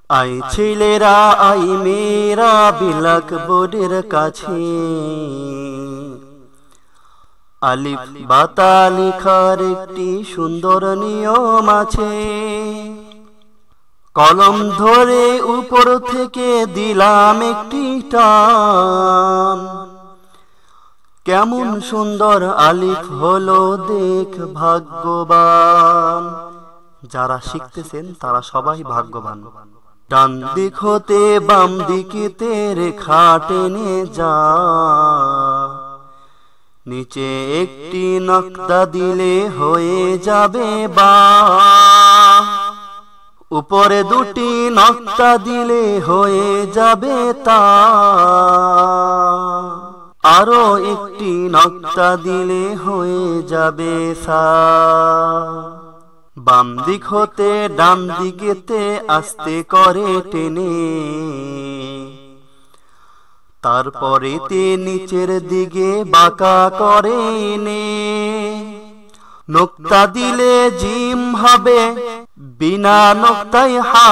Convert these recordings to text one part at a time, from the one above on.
I ছেলেরা I মেয়েরা বিলাক বোর্ডের কাছে আলিফ বাতা লেখার একটি সুন্দর নিয়ম আছে। কলম ধরে উপর থেকে দিলাম একটি টান, কেমন সুন্দর আলিফ হলো দেখ ভাগ্যবান। যারা শিখতেছেন তারা সবাই ভাগ্যবান। ডান দিক হতে বাম দিকেতে রেখা টেনে যা, নিচে একটি নকতা দিলে হয়ে যাবে বা, উপরে দুটি নকতা দিলে হয়ে যাবে তা, আরো একটি নকতা দিলে হয়ে যাবে সা। বাম দিক হতে ডান দিকেতে আস্তে করে টেনে, তারপরেতে নিচের দিকে বাঁকা করে নে, নোক্তা দিলে জিম হবে বিনা নোক্তায় হা,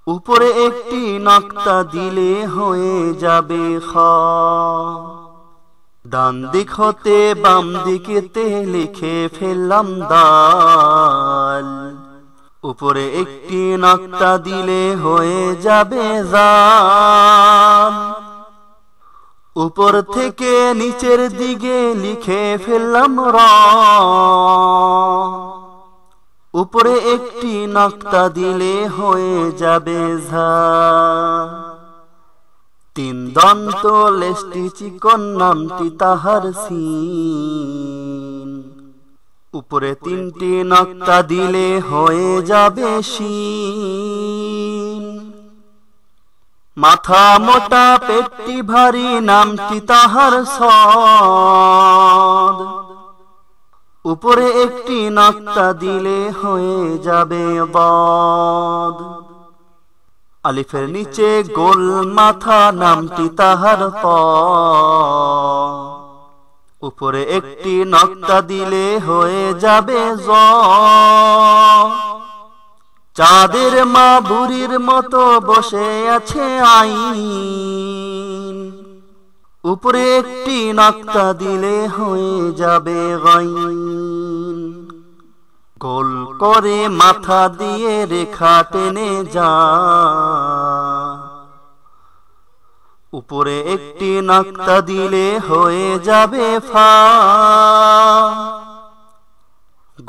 উপরে একটি নোক্তা দিলে হয়ে যাবে খ। ডান দিক হতে বাম দিকেতে লিখে ফেললাম দাল, উপরে একটি নোক্তা দিলে হয়ে যাবে জাল, উপর থেকে নিচের দিকে লিখে ফেললাম র, উপরে একটি নোক্তা দিলে হয়ে যাবে ঝা। তিন দন্ত লেশটি চিকন নামটি তাহার সিন, উপরে তিনটি নোক্তা দিলে হয়ে যাবে শিন। মাথা মোটা পেটটি ভারী নামটি তাহার সদ, উপরে একটি নোক্তা দিলে হয়ে যাবে বদ। আলিফের নিচে গোল মাথা নামটি তাহার ত, উপরে একটি নোক্তা দিলে হয়ে যাবে জ। চাঁদের মা বুড়ির মতো বসে আছে আইন, উপরে একটি নোক্তা দিলে হয়ে যাবে গাইন। গোল করে মাথা দিয়ে রেখা টেনে যা, উপরে একটি নোক্তা দিলে হয়ে যাবে ফা।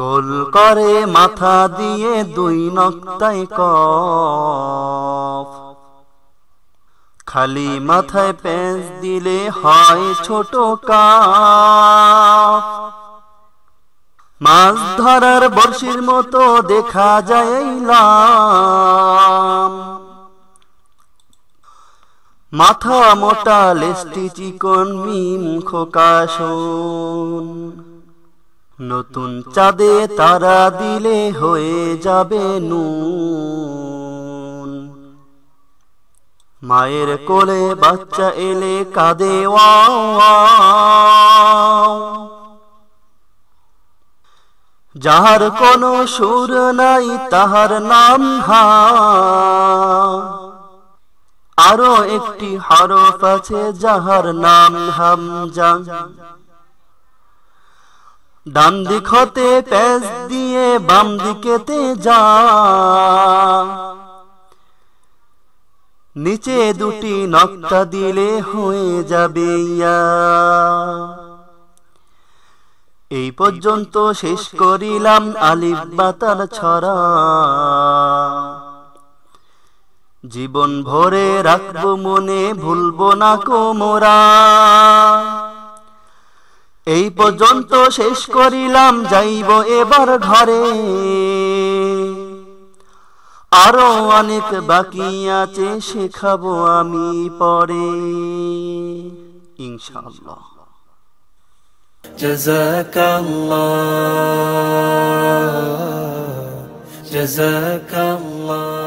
গোল করে মাথা দিয়ে দুই নোক্তায় কফ, খালি মাথায় পেঁচ দিলে হয় ছোট কাফ। মাছ ধরার বড়শির মতো দেখা যায় লাম, মাথা মোটা লেজটি চিকন মিম খোকা শোন। নতুন চাঁদে তারা দিলে হয়ে যাবে নুন, মায়ের কোলে বাচ্চা এলে কাঁদে ওয়াও ওয়াও। যাহার কোনো সুর নাই তাহার নাম হা, আরো একটি হরফ আছে যাহার নাম হামজা। ডান দিক হতে পেঁচ দিয়ে বাম দিকেতে যা, নিচে দুটি নোক্তা দিলে হয়ে যাবে ইয়া। এই পর্যন্ত শেষ করিলাম আলিফ বাতার ছড়া, জীবন ভরে রাখবো মনে ভুলবো না কোমরা। এই পর্যন্ত শেষ করিলাম যাইব এবার ঘরে, আরো অনেক বাকি আছে শেখাবো আমি পরে ইনশাআল্লাহ। জাযাকাল্লাহ জাযাকাল্লাহ।